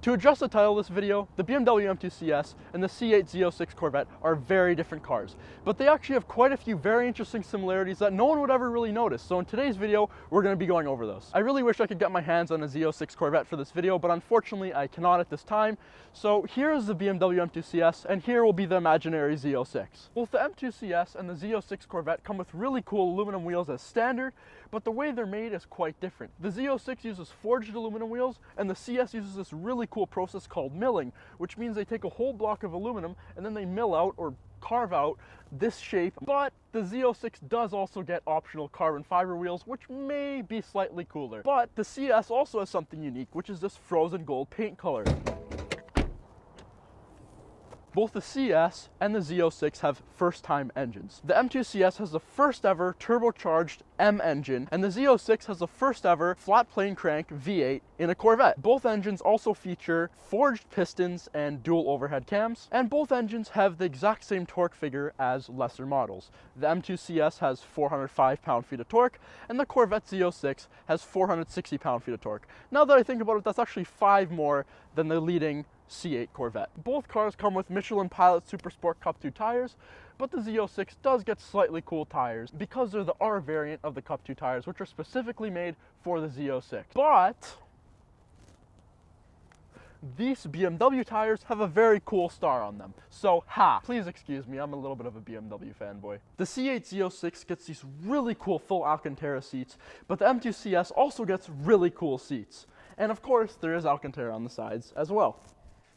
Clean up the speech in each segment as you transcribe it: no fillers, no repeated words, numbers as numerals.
To address the title of this video, the BMW M2 CS and the C8 ZO6 Corvette are very different cars, but they actually have quite a few very interesting similarities that no one would ever really notice. So in today's video, we're going to be going over those. I really wish I could get my hands on a ZO6 Corvette for this video, but unfortunately I cannot at this time. So here is the BMW M2 CS, and here will be the imaginary ZO6. Both the M2 CS and the ZO6 Corvette come with really cool aluminum wheels as standard, but the way they're made is quite different. The ZO6 uses forged aluminum wheels, and the CS uses this really cool process called milling, which means they take a whole block of aluminum and then they mill out or carve out this shape. But the ZO6 does also get optional carbon fiber wheels, which may be slightly cooler. But the CS also has something unique, which is this frozen gold paint color. Both the CS and the Z06 have first-time engines. The M2 CS has the first ever turbocharged M engine, and the Z06 has the first ever flat plane crank V8 in a Corvette. Both engines also feature forged pistons and dual overhead cams, and both engines have the exact same torque figure as lesser models. The M2 CS has 405 pound-feet of torque, and the Corvette Z06 has 460 pound-feet of torque. Now that I think about it, that's actually 5 more than the leading C8 Corvette. Both cars come with Michelin Pilot Super Sport Cup 2 tires, but the Z06 does get slightly cool tires because they're the R variant of the Cup 2 tires, which are specifically made for the Z06. But these BMW tires have a very cool star on them. So, please excuse me, I'm a little bit of a BMW fanboy. The C8 Z06 gets these really cool full Alcantara seats, but the M2 CS also gets really cool seats. And of course, there is Alcantara on the sides as well.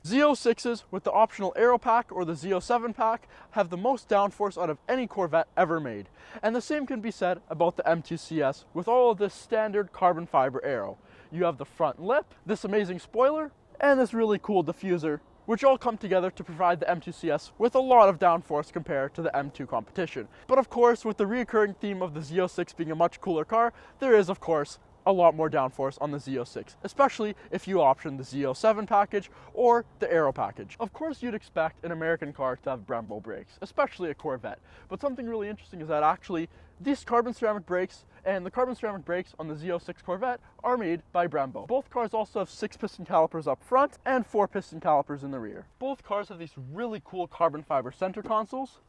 Z06s with the optional Aero Pack or the Z07 pack have the most downforce out of any Corvette ever made. And the same can be said about the M2 CS with all of this standard carbon fiber aero. You have the front lip, this amazing spoiler, and this really cool diffuser, which all come together to provide the M2 CS with a lot of downforce compared to the M2 competition. But of course, with the recurring theme of the Z06 being a much cooler car, there is of course a lot more downforce on the Z06, especially if you option the Z07 package or the Aero package. Of course, you'd expect an American car to have Brembo brakes, especially a Corvette. But something really interesting is that actually these carbon ceramic brakes and the carbon ceramic brakes on the Z06 Corvette are made by Brembo. Both cars also have 6 piston calipers up front and 4 piston calipers in the rear. Both cars have these really cool carbon fiber center consoles,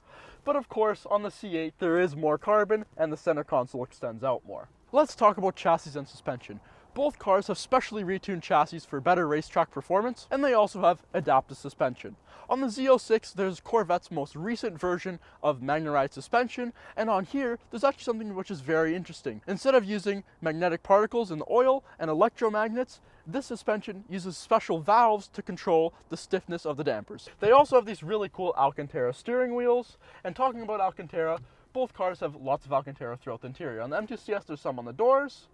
but of course on the C8 there is more carbon and the center console extends out more. Let's talk about chassis and suspension. Both cars have specially retuned chassis for better racetrack performance, and they also have adaptive suspension. On the Z06, there's Corvette's most recent version of MagneRide suspension, and on here, there's actually something which is very interesting. Instead of using magnetic particles in the oil and electromagnets, this suspension uses special valves to control the stiffness of the dampers. They also have these really cool Alcantara steering wheels, and talking about Alcantara, both cars have lots of Alcantara throughout the interior. On the M2 CS, there's some on the doors,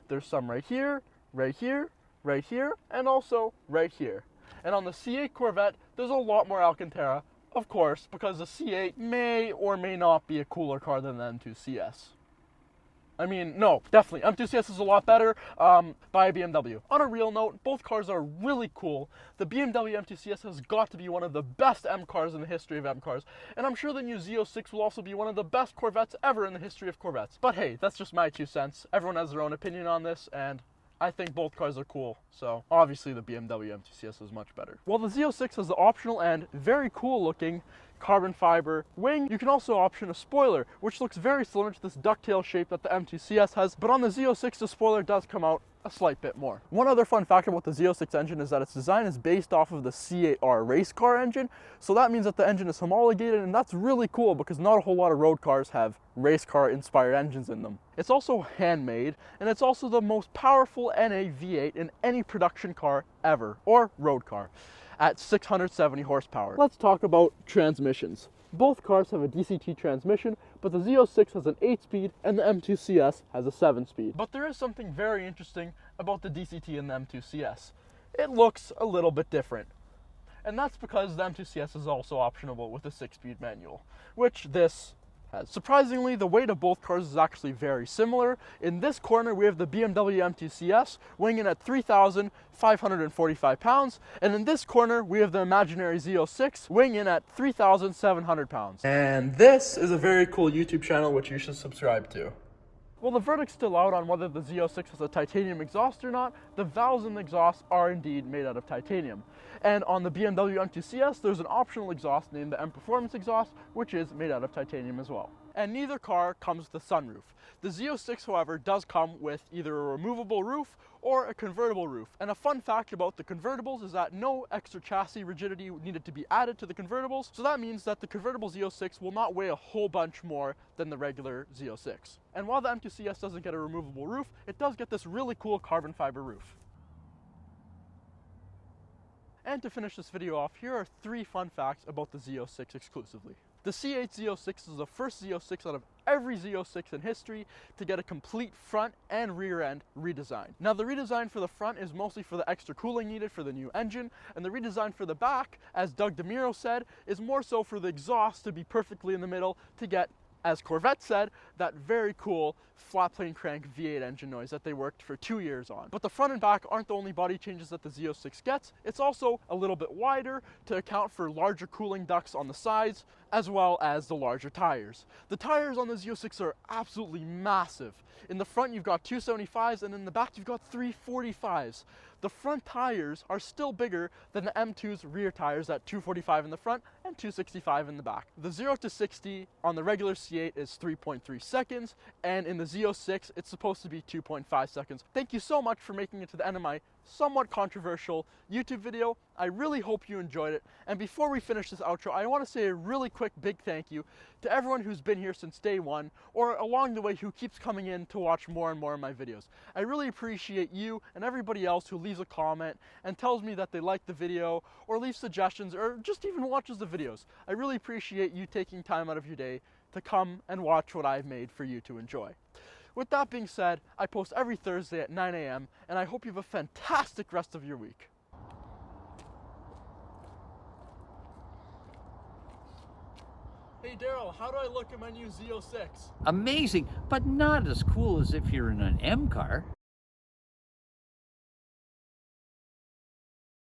there's some right here, right here, right here, and also right here. And on the C8 Corvette, there's a lot more Alcantara, of course, because the C8 may or may not be a cooler car than the M2 CS. I mean, no, definitely. M2 CS is a lot better by BMW. On a real note, both cars are really cool. The BMW M2 CS has got to be one of the best M cars in the history of M cars. And I'm sure the new Z06 will also be one of the best Corvettes ever in the history of Corvettes. But hey, that's just my 2 cents. Everyone has their own opinion on this, and I think both cars are cool. So obviously the BMW M2 CS is much better. While the Z06 has the optional and very cool looking carbon fiber wing, you can also option a spoiler, which looks very similar to this ducktail shape that the M2 CS has, but on the Z06 the spoiler does come out a slight bit more. One other fun fact about the Z06 engine is that its design is based off of the C8R race car engine, so that means that the engine is homologated, and that's really cool because not a whole lot of road cars have race car inspired engines in them. It's also handmade, and it's also the most powerful NA V8 in any production car ever, or road car, at 670 horsepower. Let's talk about transmissions. Both cars have a DCT transmission, but the Z06 has an 8-speed and the M2 CS has a 7-speed. But there is something very interesting about the DCT and the M2 CS. It looks a little bit different. And that's because the M2 CS is also optionable with a 6-speed manual, which this has. Surprisingly, the weight of both cars is actually very similar. In this corner, we have the BMW M2 CS weighing in at 3,545 pounds, and in this corner, we have the imaginary Z06 weighing in at 3,700 pounds. And this is a very cool YouTube channel which you should subscribe to. Well, the verdict's still out on whether the Z06 has a titanium exhaust or not. The valves in the exhaust are indeed made out of titanium. And on the BMW M2 CS, there's an optional exhaust named the M Performance exhaust, which is made out of titanium as well. And neither car comes with a sunroof. The Z06, however, does come with either a removable roof or a convertible roof. And a fun fact about the convertibles is that no extra chassis rigidity needed to be added to the convertibles, so that means that the convertible Z06 will not weigh a whole bunch more than the regular Z06. And while the M2 CS doesn't get a removable roof, it does get this really cool carbon fiber roof. And to finish this video off, here are 3 fun facts about the Z06 exclusively. The C8 Z06 is the first Z06 out of every Z06 in history to get a complete front and rear end redesign. Now the redesign for the front is mostly for the extra cooling needed for the new engine, and the redesign for the back, as Doug DeMiro said, is more so for the exhaust to be perfectly in the middle to get, as Corvette said, that very cool flat plane crank V8 engine noise that they worked for 2 years on. But the front and back aren't the only body changes that the Z06 gets. It's also a little bit wider to account for larger cooling ducts on the sides, as well as the larger tires. The tires on the Z06 are absolutely massive. In the front you've got 275s, and in the back you've got 345s. The front tires are still bigger than the M2's rear tires at 245 in the front and 265 in the back. The 0 to 60 on the regular C8 is 3.3 seconds, and in the Z06 it's supposed to be 2.5 seconds. Thank you so much for making it to the end of my somewhat controversial YouTube video. I really hope you enjoyed it. And before we finish this outro, I want to say a really quick big thank you to everyone who's been here since day one, or along the way who keeps coming in to watch more and more of my videos. I really appreciate you and everybody else who leaves a comment and tells me that they like the video, or leaves suggestions, or just even watches the videos. I really appreciate you taking time out of your day to come and watch what I've made for you to enjoy. With that being said, I post every Thursday at 9 a.m. and I hope you have a fantastic rest of your week. Hey Daryl, how do I look in my new Z06? Amazing, but not as cool as if you're in an M car.